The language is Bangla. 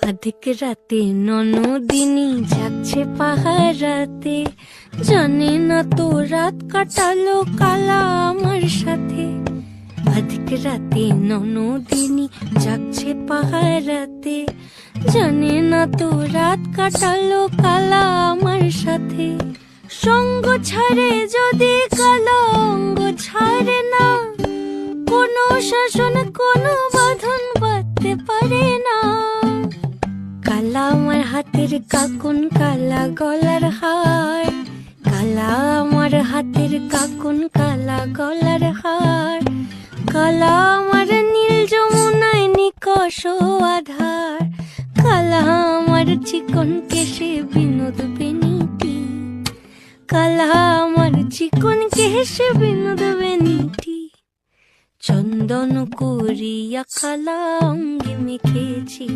আধিক রাতে ননদিনী যাচ্ছে পাহারাতে, জানে না তো রাত কাটালো কালা আমার সাথে। আধিক রাতে ননদিনী যাচ্ছে পাহারাতে, জানে না তো রাত কাটালো কালা আমার সাথে। সঙ্গ ছাড়ে যদি কালা অঙ্গ ছাড়ে না, কোনো শাসন কোনো বাঁধন বাঁধতে পারে না। কালা আমার হাতের কাকুন কালা গলার হার, কালা আমার হাতের কাকুন কালা গলার হার। কালা আমার নীল যমুনায় নিকষ আধার, কালা আমার চিকন কেশে বিনোদ বেনিটি, কালা আমার চিকন কেশে বিনোদ বেনিটি। চন্দন করিয়া কালা অঙ্গে মেখেছি।